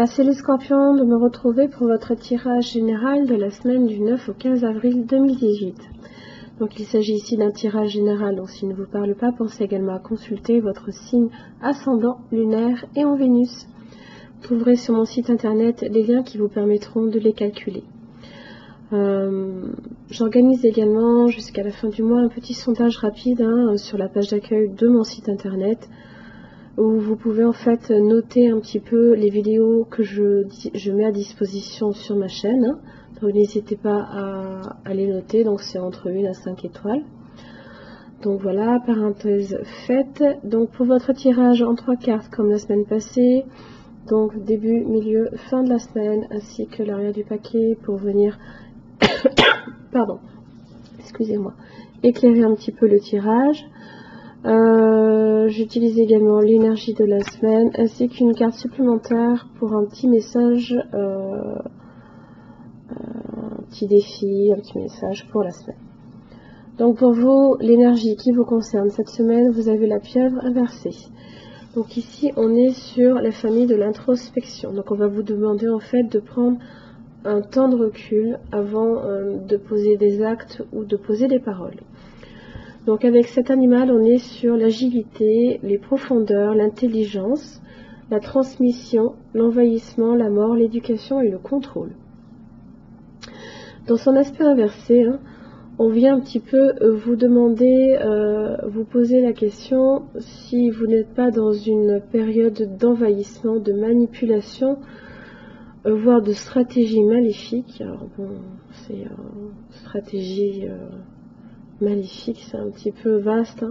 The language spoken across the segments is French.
C'est les scorpions de me retrouver pour votre tirage général de la semaine du 9 au 15 avril 2018. Donc il s'agit ici d'un tirage général, donc s'il ne vous parle pas, pensez également à consulter votre signe ascendant, lunaire et en Vénus. Vous trouverez sur mon site internet les liens qui vous permettront de les calculer. J'organise également jusqu'à la fin du mois un petit sondage rapide sur la page d'accueil de mon site internet, où vous pouvez en fait noter un petit peu les vidéos que je mets à disposition sur ma chaîne. Donc n'hésitez pas à les noter, donc c'est entre 1 à 5 étoiles. Donc voilà, parenthèse faite. Donc pour votre tirage en 3 cartes comme la semaine passée, donc début, milieu, fin de la semaine, ainsi que l'arrière du paquet pour venir pardon, excusez-moi, éclairer un petit peu le tirage. J'utilise également l'énergie de la semaine ainsi qu'une carte supplémentaire pour un petit message, un petit défi, un petit message pour la semaine. Donc pour vous, l'énergie qui vous concerne cette semaine, vous avez la pieuvre inversée. Donc ici on est sur la famille de l'introspection. Donc on va vous demander en fait de prendre un temps de recul avant de poser des actes ou de poser des paroles. Donc avec cet animal, on est sur l'agilité, les profondeurs, l'intelligence, la transmission, l'envahissement, la mort, l'éducation et le contrôle. Dans son aspect inversé, on vient un petit peu vous demander, vous poser la question si vous n'êtes pas dans une période d'envahissement, de manipulation, voire de stratégie maléfique. Alors bon, c'est stratégie maléfique, c'est un petit peu vaste.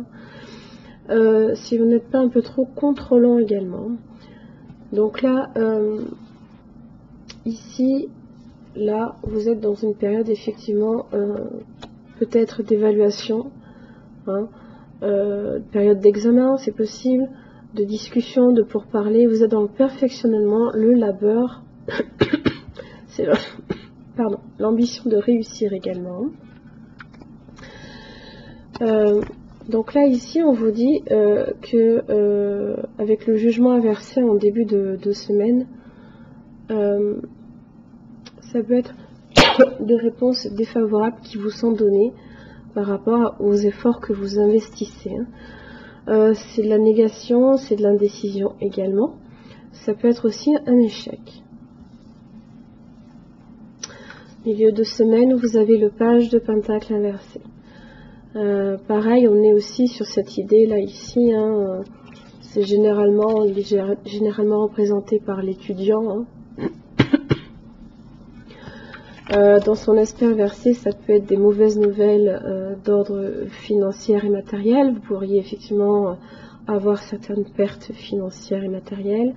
Si vous n'êtes pas un peu trop contrôlant également. Donc là, ici, là, vous êtes dans une période effectivement peut-être d'évaluation, période d'examen, c'est possible, de discussion, de pourparlers. Vous êtes dans le perfectionnement, le labeur, c'est l'ambition de réussir également. Donc là ici on vous dit que avec le jugement inversé en début de semaine, ça peut être des réponses défavorables qui vous sont données par rapport aux efforts que vous investissez. C'est de la négation, c'est de l'indécision également. Ça peut être aussi un échec. Milieu de semaine, vous avez le page de pentacle inversé. Pareil, on est aussi sur cette idée là ici, c'est généralement représenté par l'étudiant. Dans son aspect inversé, ça peut être des mauvaises nouvelles d'ordre financier et matériel. Vous pourriez effectivement avoir certaines pertes financières et matérielles.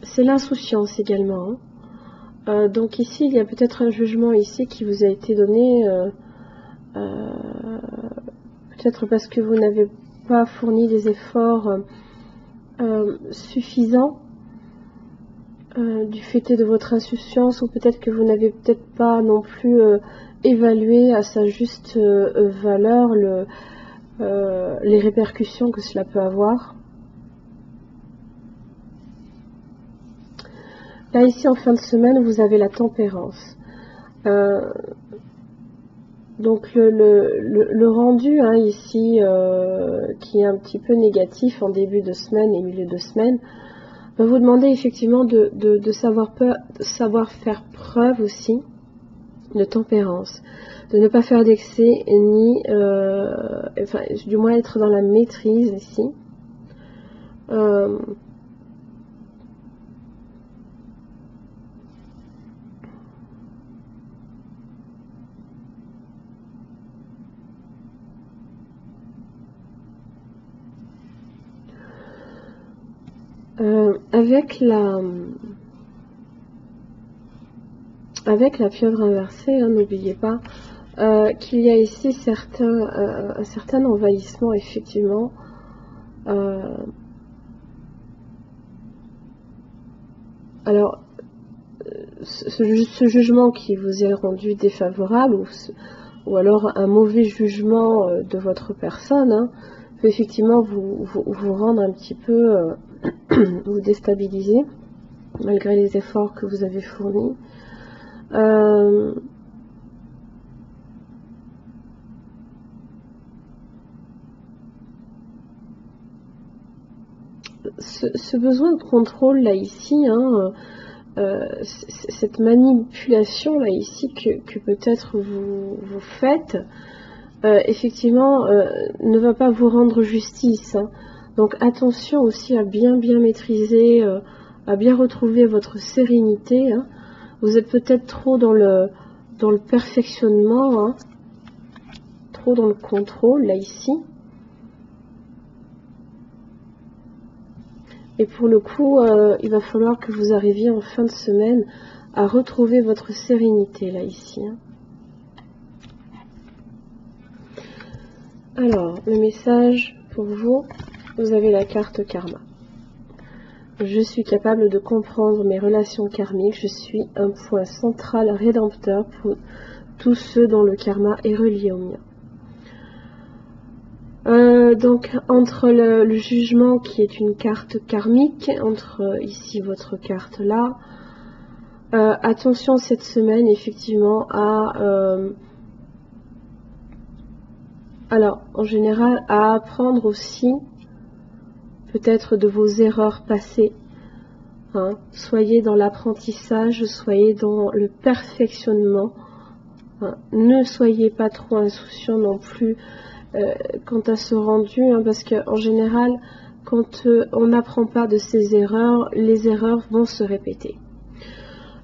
C'est l'insouciance également. Donc ici, il y a peut-être un jugement ici qui vous a été donné, peut-être parce que vous n'avez pas fourni des efforts suffisants du fait de votre insouciance, ou peut-être que vous n'avez peut-être pas non plus évalué à sa juste valeur les répercussions que cela peut avoir. Là ici en fin de semaine vous avez la tempérance. Donc le rendu ici qui est un petit peu négatif en début de semaine et milieu de semaine va vous demander effectivement de savoir faire preuve aussi de tempérance, de ne pas faire d'excès ni enfin, du moins être dans la maîtrise ici. Avec la pieuvre inversée, n'oubliez pas qu'il y a ici un certain envahissement effectivement. Alors ce jugement qui vous est rendu défavorable, ou alors un mauvais jugement de votre personne, peut effectivement vous rendre un petit peu vous déstabiliser. malgré les efforts que vous avez fournis. Ce besoin de contrôle là ici, hein, cette manipulation là ici que peut-être vous faites, effectivement ne va pas vous rendre justice, hein. Donc attention aussi à bien maîtriser, à bien retrouver votre sérénité, hein. Vous êtes peut-être trop dans le perfectionnement, hein, trop dans le contrôle là ici. Et pour le coup, il va falloir que vous arriviez en fin de semaine à retrouver votre sérénité là ici, hein. Alors, le message pour vous, vous avez la carte karma. Je suis capable de comprendre mes relations karmiques. Je suis un point central rédempteur pour tous ceux dont le karma est relié au mien. Donc entre le jugement qui est une carte karmique, entre ici votre carte là, attention cette semaine effectivement à alors en général à apprendre aussi peut-être de vos erreurs passées, hein. Soyez dans l'apprentissage, soyez dans le perfectionnement, hein. Ne soyez pas trop insouciant non plus quant à ce rendu, hein, parce qu'en général, quand on n'apprend pas de ses erreurs, les erreurs vont se répéter.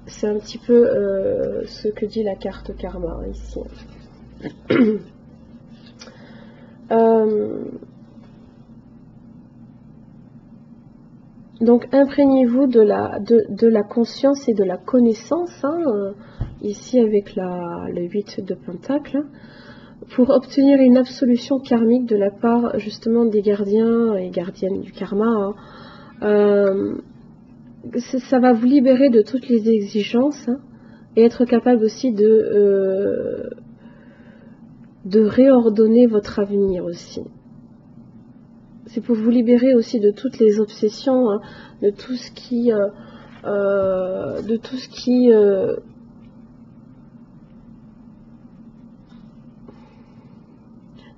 C'est un petit peu ce que dit la carte karma ici. Donc imprégnez-vous de la conscience et de la connaissance, hein, ici avec le 8 de Pentacle, pour obtenir une absolution karmique de la part justement des gardiens et gardiennes du karma, hein. Ça va vous libérer de toutes les exigences, hein, et être capable aussi de réordonner votre avenir aussi. C'est pour vous libérer aussi de toutes les obsessions, hein, de tout ce qui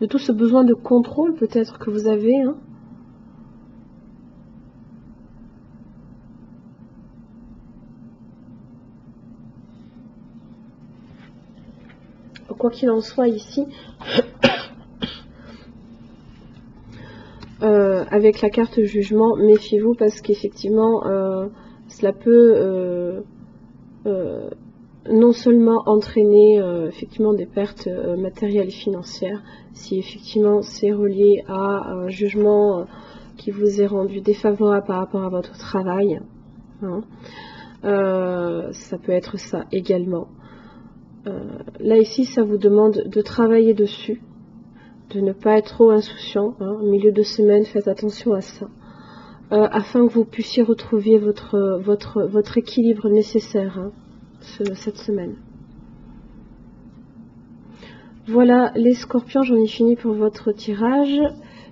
de tout ce besoin de contrôle peut-être que vous avez, hein. Quoi qu'il en soit ici, avec la carte jugement, méfiez-vous parce qu'effectivement cela peut non seulement entraîner effectivement des pertes matérielles et financières, si effectivement c'est relié à un jugement qui vous est rendu défavorable par rapport à votre travail, hein. Ça peut être ça également. Là ici ça vous demande de travailler dessus, de ne pas être trop insouciant, hein. Au milieu de semaine, faites attention à ça, afin que vous puissiez retrouver votre équilibre nécessaire, hein, cette semaine. Voilà les scorpions, j'en ai fini pour votre tirage.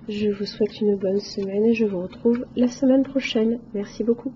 Je vous souhaite une bonne semaine et je vous retrouve la semaine prochaine. Merci beaucoup.